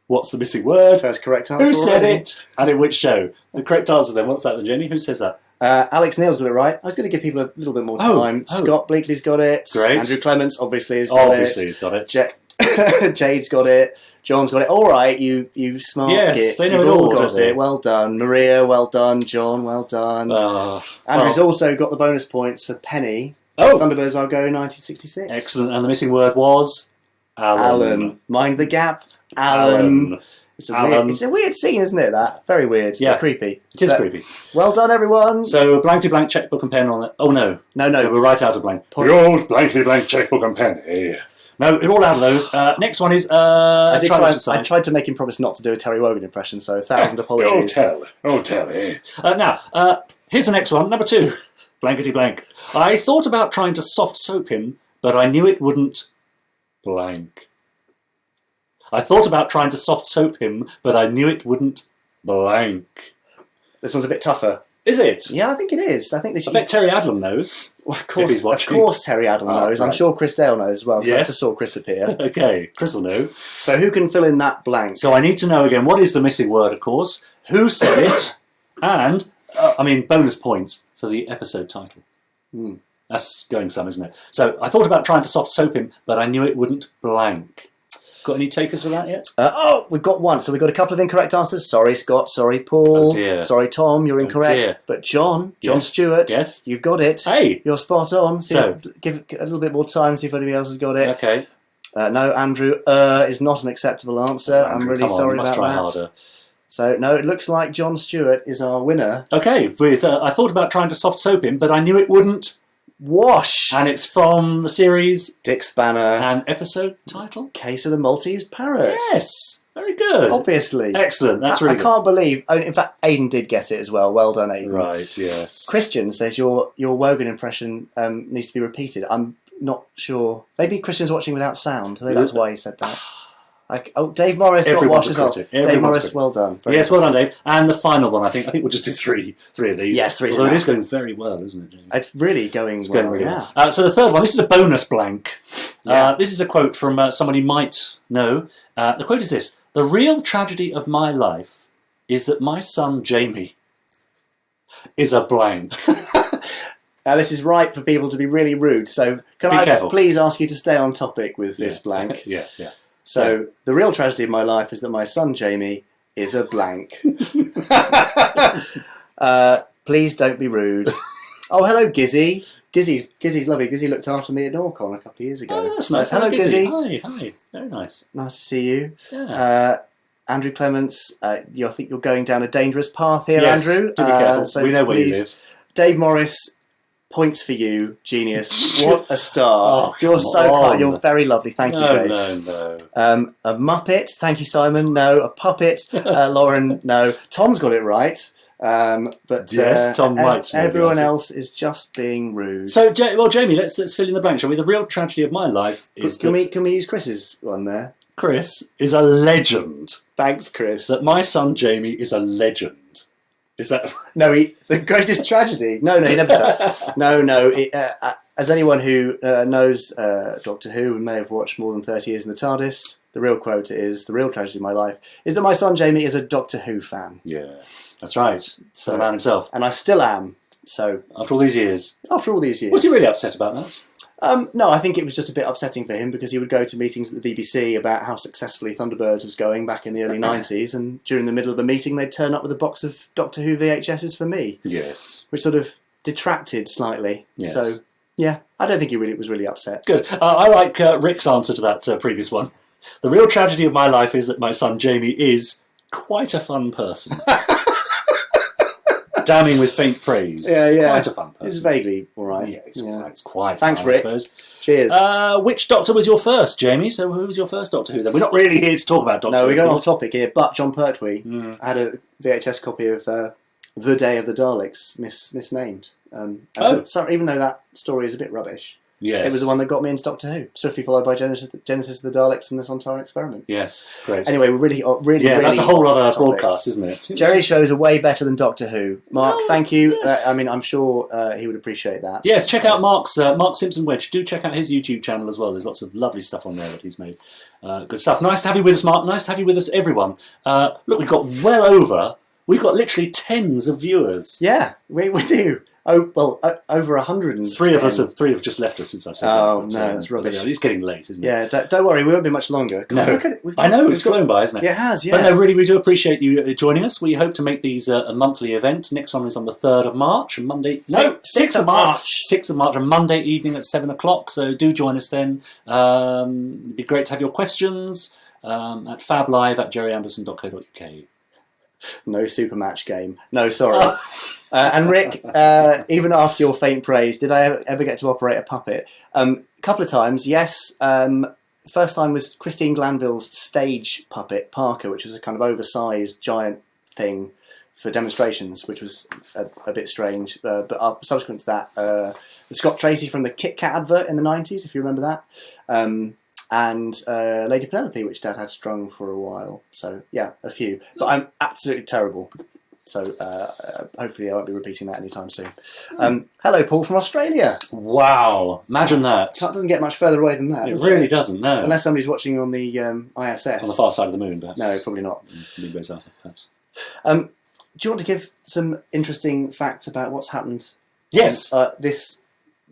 What's the missing word? First correct answer. Who said already. it? And in which show? The correct answer then. What's that then, Jenny? Who says that? Alex Neil's got it right. I was going to give people a little bit more time. Scott Bleakley's got it. Great. Andrew Clements obviously has got He's got it. Jade's got it. John's got it. All right, you smart gits. They know You've it all, all got don't they? it. Well done. Maria, well done. John, well done. Andrew's also got the bonus points for Penny. Thunderbirds I'll go 1966. Excellent. And the missing word was? Alan. Mind the gap. Alan. It's a weird scene, isn't it, that? Very weird. Yeah. Creepy. It is creepy. Well done, everyone. So, blankety blank checkbook and pen on it. Oh, no. No. We're right out of blank. The old blankety blank checkbook and pen. Hey. No, we're all out of those. Next one is... I tried to make him promise not to do a Terry Wogan impression, so 1,000 apologies. Oh, tell. Now, here's the next one. Number 2. Blankety blank. I thought about trying to soft soap him, but I knew it wouldn't... blank. I thought about trying to soft soap him, but I knew it wouldn't blank. This one's a bit tougher. Is it? Yeah, I think it is. I bet Terry Adlam knows. Well, of course Terry Adlam knows. Right. I'm sure Chris Dale knows as well. Yes. I just saw Chris appear. Okay, Chris will know. So who can fill in that blank? So I need to know again, what is the missing word, of course, who said it, and, bonus points for the episode title. That's going some, isn't it? So I thought about trying to soft soap him, but I knew it wouldn't blank. Got any takers for that yet? We've got one. So we've got a couple of incorrect answers. Sorry, Scott. Sorry, Paul. Oh dear. Sorry, Tom. You're incorrect. Dear. But John Stewart. Yes. You've got it. Hey. You're spot on. So give a little bit more time, see if anybody else has got it. Okay. No, Andrew, is not an acceptable answer. Andrew, I'm really sorry about try that. Harder. So, no, it looks like John Stewart is our winner. Okay. With I thought about trying to soft soap him, but I knew it wouldn't Wash! And it's from the series Dick Spanner. and episode title? Case of the Maltese Parrot. Yes. Very good. Obviously. Excellent. That's really I good. can't believe... In fact, Aidan did get it as well. Well done, Aidan. Right, yes. Christian says your Wogan impression needs to be repeated. I'm not sure. Maybe Christian's watching without sound. Maybe that's why he said that. Dave Morris got Everyone's washes a up. critic. Dave Everyone's a Morris, critic. well done. Very Yes, well done, impressive. Dave. And the final one, I think we'll just do three of these. Yes, three's Although it enough. is going very well, isn't it, James? It's really going It's well. going really yeah. well. So the third one, this is a bonus blank. Yeah. This is a quote from someone you might know. The quote is this: "The real tragedy of my life is that my son Jamie is a blank." Now this is right for people to be really rude. So can Be I careful. please ask you to stay on topic with this blank? Yeah. So the real tragedy of my life is that my son Jamie is a blank. Please don't be rude. Oh, hello, Gizzy. Gizzy's lovely. Gizzy looked after me at Norcon a couple of years ago. Oh, that's nice. Hello, Gizzy. Hi. Very nice. Nice to see you. Yeah. Andrew Clements, I think you're going down a dangerous path here, Yes, Andrew. do be careful. So We know where you please, live. Dave Morris, points for you, genius. What a star. Oh, You're come so on. kind. You're very lovely. Thank you, Dave. No. A Muppet, thank you, Simon. No, a puppet, Lauren. No, Tom's got it right. But Yes, Tom might know the everyone answer. else is just being rude. So, Jamie, let's fill in the blank, shall we? The real tragedy of my life is Can that we use Chris's one there? Chris is a legend. Thanks, Chris. That my son Jamie is a legend. Is that? No, the greatest tragedy. No, he never said that. No. As anyone who knows Doctor Who and may have watched more than 30 years in the TARDIS, the real quote is, the real tragedy of my life is that my son Jamie is a Doctor Who fan. Yeah, that's right. So the man himself. And I still am. So After all these years, after all these years. was he really upset about that? No, I think it was just a bit upsetting for him because he would go to meetings at the BBC about how successfully Thunderbirds was going back in the early 90s, and during the middle of a meeting they'd turn up with a box of Doctor Who VHSs for me, Yes. which sort of detracted slightly. Yes. So, yeah, I don't think he was really upset. Good. I like Rick's answer to that previous one. The real tragedy of my life is that my son Jamie is quite a fun person. Damning with faint praise. Yeah. Quite a fun person. It's vaguely all right. Yeah, it's quite Thanks, fun, Rick. I suppose. Cheers. Which Doctor was your first, Jamie? So who was your first Doctor Who then? We're not really here to talk about Doctor Who. No, we're going of off course. topic here, but John Pertwee. I had a VHS copy of The Day of the Daleks, misnamed. Even though that story is a bit rubbish. Yes. It was the one that got me into Doctor Who, swiftly followed by Genesis of the Daleks and the Sontaran Experiment. Yes, great. Anyway, we're really that's a whole other off topic. broadcast, isn't it? Jerry shows are way better than Doctor Who. Mark, Oh, thank you. yes. I'm sure he would appreciate that. Yes, check out Mark Simpson Wedge. Do check out his YouTube channel as well. There's lots of lovely stuff on there that he's made. Good stuff. Nice to have you with us, Mark. Nice to have you with us, everyone. Look, we've got we've got literally tens of viewers. Yeah, we do. Oh, well, over 100. Three have just left us since I've said that. Oh, But, no, that's rubbish. It's getting late, isn't it? Yeah, don't worry, we won't be much longer. God, No. look at it. I know, it's flown by, isn't it? Yeah, it has, yeah. But no, really, we do appreciate you joining us. We hope to make these a monthly event. Next one is on the 3rd of March, a Monday. No, 6th of March. 6th of March, a Monday evening at 7 o'clock. So do join us then. It'd be great to have your questions at fablive@gerryanderson.co.uk. No super match game. No, sorry. And Rick, even after your faint praise, did I ever get to operate a puppet? A couple of times, yes. First time was Christine Glanville's stage puppet, Parker, which was a kind of oversized giant thing for demonstrations, which was a bit strange. But subsequent to that, the Scott Tracy from the Kit Kat advert in the 90s, if you remember that. And Lady Penelope, which Dad had strung for a while. So, yeah, a few. But I'm absolutely terrible. So, hopefully I won't be repeating that anytime soon. Hello, Paul from Australia. Wow, imagine that. That doesn't get much further away than that, It does really doesn't, no. Unless somebody's watching on the ISS. On the far side of the moon, perhaps. No, probably not. Midway's Alpha, perhaps. Do you want to give some interesting facts about what's happened Yes. this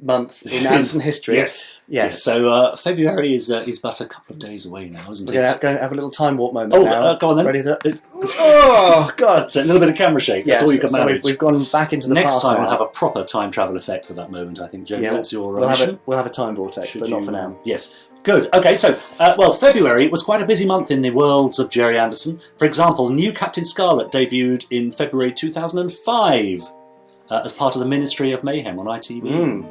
month in Anderson history? Yes. So February is but a couple of days away now, isn't We're it? going to have a little time warp moment Oh, now. go on then. Ready to... Oh, God. That's a little bit of camera shake. That's all you can so manage. we've gone back into the Next past time now. we'll have a proper time travel effect for that moment, I think, Jamie. Yeah, That's your we'll mission. have a time vortex, but not for now. Yes. Good. Okay, so, February was quite a busy month in the worlds of Gerry Anderson. For example, new Captain Scarlet debuted in February 2005 as part of the Ministry of Mayhem on ITV.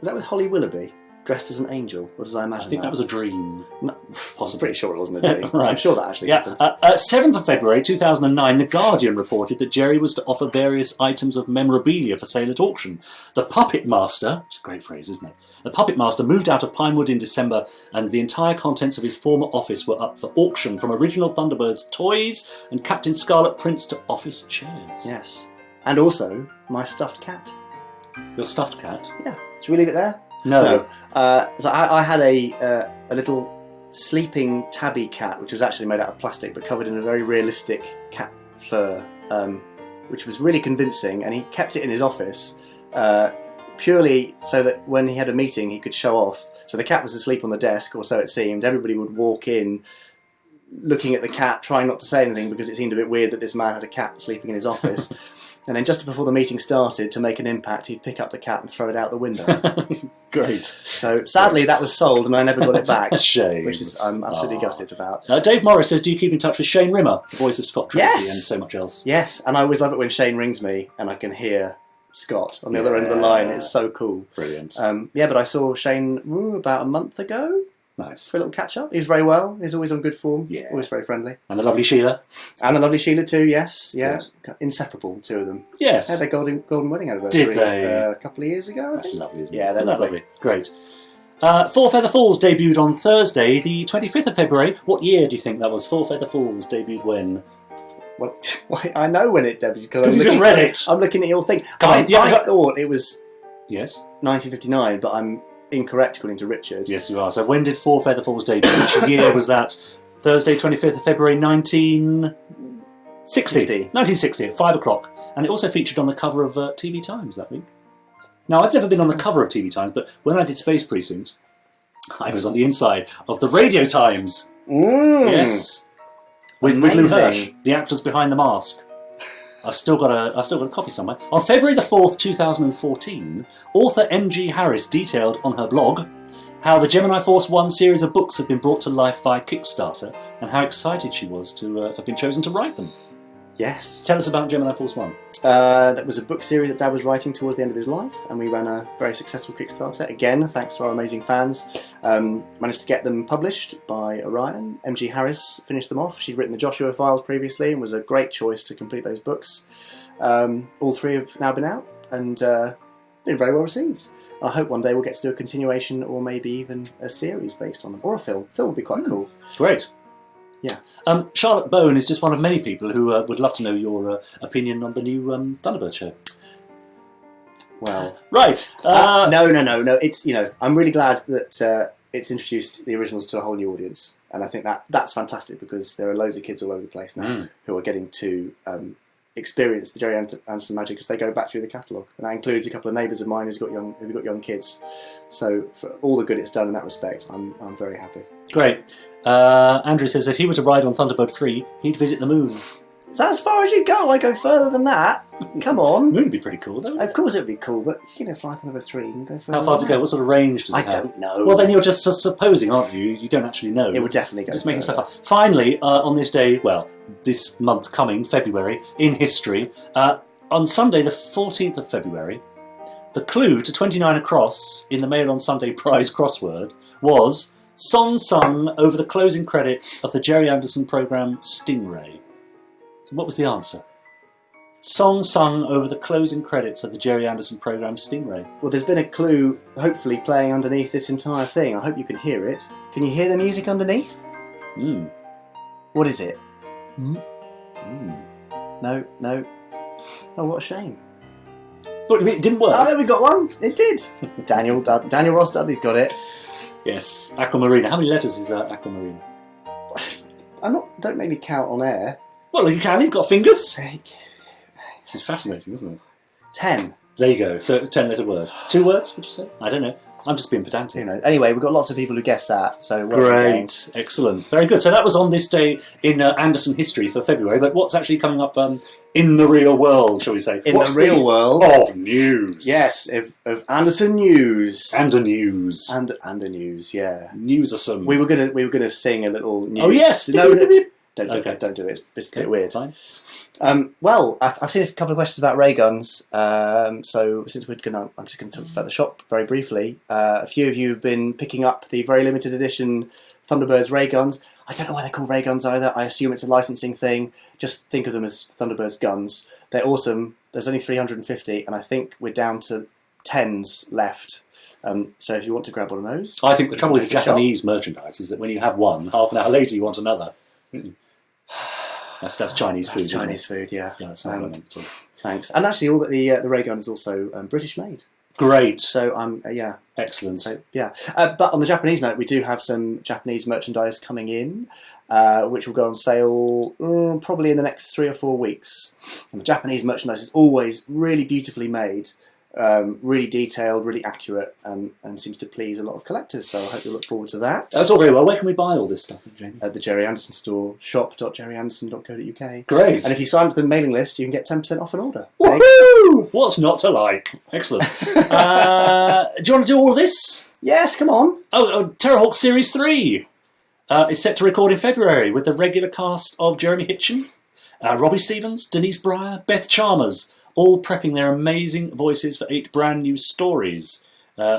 Was that with Holly Willoughby, dressed as an angel? Or did I imagine I think that was a dream. No, Possibly. I'm pretty sure it wasn't a dream. Right. I'm sure that actually Yeah, happened. 7th of February 2009, The Guardian reported that Gerry was to offer various items of memorabilia for sale at auction. The Puppet Master, it's a great phrase, isn't it? The Puppet Master moved out of Pinewood in December, and the entire contents of his former office were up for auction, from original Thunderbirds toys and Captain Scarlet prints to office chairs. Yes. And also, my stuffed cat. Your stuffed cat? Yeah. Should we leave it there? No. So I had a little sleeping tabby cat, which was actually made out of plastic, but covered in a very realistic cat fur, which was really convincing. And he kept it in his office purely so that when he had a meeting, he could show off. So the cat was asleep on the desk, or so it seemed. Everybody would walk in, looking at the cat, trying not to say anything because it seemed a bit weird that this man had a cat sleeping in his office. And then just before the meeting started, to make an impact, he'd pick up the cat and throw it out the window. Great. So sadly, that was sold, and I never got it back. Shame. Which is I'm absolutely gutted about. Dave Morris says, do you keep in touch with Shane Rimmer, the voice of Scott Tracy Yes! and so much else? Yes, and I always love it when Shane rings me and I can hear Scott on the other end of the line. It's so cool. Brilliant. Yeah, but I saw Shane about a month ago Nice. for a little catch up. He's very well. He's always on good form. Yeah. Always very friendly. And the lovely Sheila? And the lovely Sheila too. Yes, yeah, Good. inseparable, two of them. Yes. Had their golden wedding anniversary. Did they? A couple of years ago. I That's think. lovely, isn't it? Yeah, they're lovely. Great. Four Feather Falls debuted on Thursday, the 25th of February. What year do you think that was? Four Feather Falls debuted when? Well, I know when it debuted because You just read it. I'm looking at your thing. Come on, yeah, I thought it was Yes. 1959, but I'm incorrect according to Richard. Yes, you are. So when did Four Feather Falls debut? Which year was that? Thursday, 25th of February, 1960. 1960 at 5 o'clock. And it also featured on the cover of TV Times that week. Now, I've never been on the cover of TV Times, but when I did Space Precinct, I was on the inside of the Radio Times. Yes. With Lou Amazing. Hirsch, the actors behind the mask. I've still got a copy somewhere. On February the 4th, 2014, author M.G. Harris detailed on her blog how the Gemini Force One series of books had been brought to life via Kickstarter and how excited she was to have been chosen to write them. Yes. Tell us about Gemini Force One. That was a book series that Dad was writing towards the end of his life, and we ran a very successful Kickstarter. Again, thanks to our amazing fans. Managed to get them published by Orion. M.G. Harris finished them off. She'd written the Joshua Files previously and was a great choice to complete those books. All three have now been out and been very well received. I hope one day we'll get to do a continuation or maybe even a series based on them. Or a film. Film would be quite cool. Great. Yeah. Charlotte Bowen is just one of many people who would love to know your opinion on the new Thunderbird show. Well, Right. no. It's, I'm really glad that it's introduced the originals to a whole new audience, and I think that's fantastic because there are loads of kids all over the place now who are getting to experience the Gerry Anderson magic as they go back through the catalogue, and that includes a couple of neighbours of mine who've got young kids. So for all the good it's done in that respect, I'm very happy. Great. Andrew says if he were to ride on Thunderbird 3, he'd visit the moon. Is that as far as you go? I go further than that. Come on. Moon would be pretty cool, though. Of course it would be cool, but fly Thunderbird 3, you can go further. How far than to go? that. What sort of range does it I have? don't know. Well, then you're just supposing, aren't you? You don't actually know. It would definitely go Just making further. stuff up. Finally, on this day, well, this month coming, February, in history, on Sunday, the 14th of February, the clue to 29 Across in the Mail on Sunday prize crossword was song sung over the closing credits of the Gerry Anderson programme Stingray. What was the answer? Song sung over the closing credits of the Gerry Anderson programme Stingray. Well, there's been a clue, hopefully, playing underneath this entire thing. I hope you can hear it. Can you hear the music underneath? What is it? No. Oh, what a shame. But it didn't work. Oh, there we got one. It did. Daniel Ross Dudley's got it. Yes, Aquamarina. How many letters is Aquamarina? Don't make me count on air. Well, you can. You've got fingers. This is fascinating, isn't it? 10. There you go. So, 10-letter word. 2 words, would you say? I don't know. I'm just being pedantic. Who knows? Anyway, we've got lots of people who guessed that. So well done, gang. Great. Excellent. Very good. So that was on this day in Anderson history for February. But what's actually coming up in the real world, shall we say? In What's the real world of news. Yes, of Anderson news. And a news. And a news, yeah. News are some. We were gonna sing a little news. Oh, yes. No, Don't do Okay. it. Don't do it. It's a Okay, bit weird. fine. Well, I've seen a couple of questions about ray guns. So since I'm just going to talk about the shop very briefly. A few of you have been picking up the very limited edition Thunderbirds Ray Guns. I don't know why they're called Ray Guns either. I assume it's a licensing thing. Just think of them as Thunderbirds guns. They're awesome. There's only 350, and I think we're down to 10s left. So if you want to grab one of those, I think the trouble with Make a shop. Japanese merchandise is that when you have one, half an hour later you want another. That's Chinese food. That's isn't Chinese it? food, yeah. Yeah, that's not what I meant. So. Thanks. And actually, all the Ray Gun is also British made. Great. So yeah. Excellent. So yeah. But on the Japanese note, we do have some Japanese merchandise coming in, which will go on sale probably in the next 3 or 4 weeks. And the Japanese merchandise is always really beautifully made, really detailed, really accurate, and seems to please a lot of collectors. So I hope you look forward to that. That's all very well. Where can we buy all this stuff, Jamie? At the Gerry Anderson store, shop.gerryanderson.co.uk. Great. And if you sign up to the mailing list, you can get 10% off an order. Woohoo! What's not to like? Excellent. Do you want to do all of this? Yes, come on. Oh, Terrahawks Series 3 is set to record in February with the regular cast of Jeremy Hitchen, Robbie Stevens, Denise Breyer, Beth Chalmers, all prepping their amazing voices for 8 brand new stories.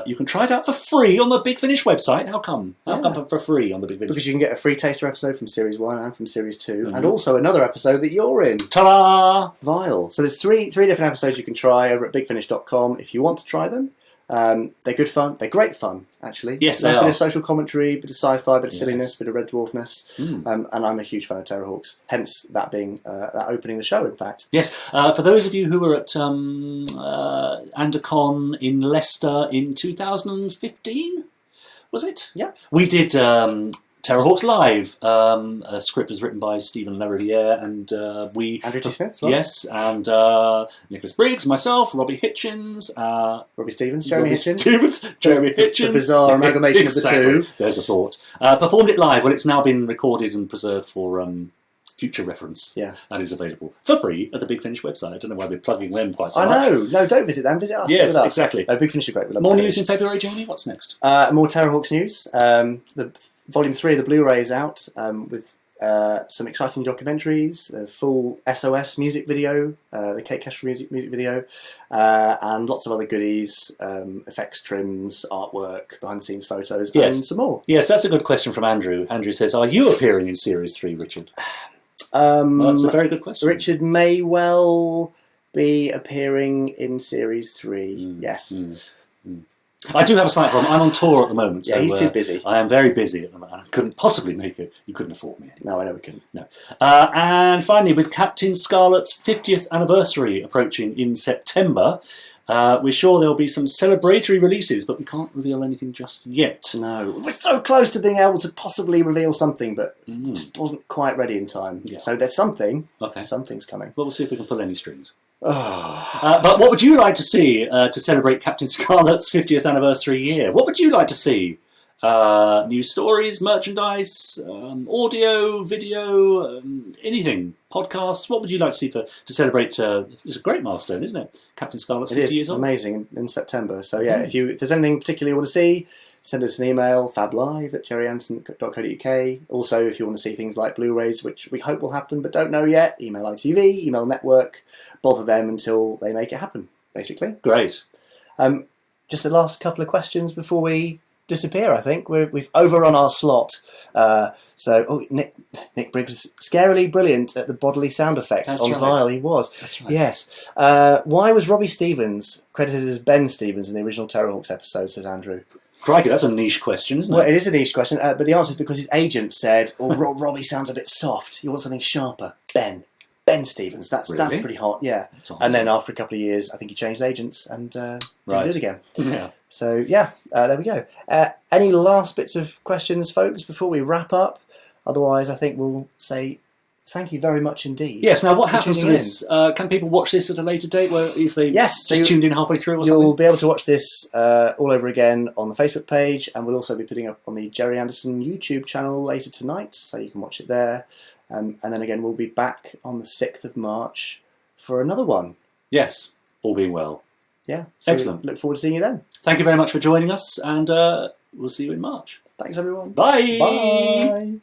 You can try it out for free on the Big Finish website. How come? How come for free on the Big Finish? Because you can get a free taster episode from Series 1 and from Series 2, and also another episode that you're in. Ta-da! Vile. So there's three different episodes you can try over at bigfinish.com if you want to try them. They're good fun. They're great fun, actually. Yes, There's they a bit are. of social commentary, bit of sci-fi, bit of Yes. silliness, bit of red dwarfness. And I'm a huge fan of Terrahawks. Hence that being that opening the show, in fact. Yes, for those of you who were at Andacon in Leicester in 2015, was it? Yeah. We did Terrahawks Live. A script was written by Stephen Lariviere, and we... Andrew T. Smith as well. Yes, and Nicholas Briggs, myself, Robbie Hitchens, Robbie Stevens, Jeremy Hitchens. Jeremy The Hitchens. bizarre amalgamation of the two. There's a thought. Performed it live. Well, it's now been recorded and preserved for future reference. Yeah. And is available for free at the Big Finish website. I don't know why we're plugging them quite so I much. know. No, don't visit them. Visit us. Yes, Sit with us. exactly. Big Finish are great. We love More Big news Finish. in February, Jamie? What's next? More Terrahawks news. The Volume 3 of the Blu-ray is out with some exciting documentaries, the full SOS music video, the Kate Kestrel music video, and lots of other goodies, effects trims, artwork, behind-the-scenes photos, Yes. and some more. Yes, that's a good question from Andrew. Andrew says, are you appearing in Series 3, Richard? Well, that's a very good question. Richard may well be appearing in Series 3, yes. I do have a slight problem. I'm on tour at the moment. Yeah, so, he's too busy. I am very busy at the moment. I couldn't possibly make it. You couldn't afford me. No, I know we couldn't. No. And finally, with Captain Scarlet's 50th anniversary approaching in September, we're sure there'll be some celebratory releases, but we can't reveal anything just yet. No, we're so close to being able to possibly reveal something, but just wasn't quite ready in time. Yeah. So there's something. Okay. Something's coming. Well, we'll see if we can pull any strings. Oh. But what would you like to see to celebrate Captain Scarlet's 50th anniversary year? What would you like to see? News stories, merchandise, audio, video, anything, podcasts. What would you like to see to celebrate? It's a great milestone, isn't it? Captain Scarlet's It 50 is years old. amazing in September. So yeah, if there's anything particularly you want to see, send us an email, fablive@gerryanderson.co.uk. Also, if you want to see things like Blu-rays, which we hope will happen but don't know yet, email ITV, email Network, bother them until they make it happen, basically. Great. Just the last couple of questions before we disappear, I think. We've overrun our slot. Nick Briggs was scarily brilliant at the bodily sound effects. That's on right. Vile, he was. That's right. Yes. Why was Robbie Stevens credited as Ben Stevens in the original Terrahawks episode, says Andrew? Crikey, that's a niche question, isn't Well, it? it is a niche question, but the answer is because his agent said, Robbie sounds a bit soft. You want something sharper. Ben Stevens. That's Really? pretty hot, yeah. That's awesome. And then after a couple of years, I think he changed agents and didn't do it again. Yeah. So, yeah, there we go. Any last bits of questions, folks, before we wrap up? Otherwise, I think we'll say thank you very much indeed. Yes, now what for happens to tuning this? Can people watch this at a later date where if they Yes, so just tuned in halfway through or You'll something? be able to watch this all over again on the Facebook page, and we'll also be putting up on the Gerry Anderson YouTube channel later tonight, so you can watch it there. And then again, we'll be back on the 6th of March for another one. Yes, all being well. Yeah, so Excellent. Look forward to seeing you then. Thank you very much for joining us, and we'll see you in March. Thanks, everyone. Bye. Bye.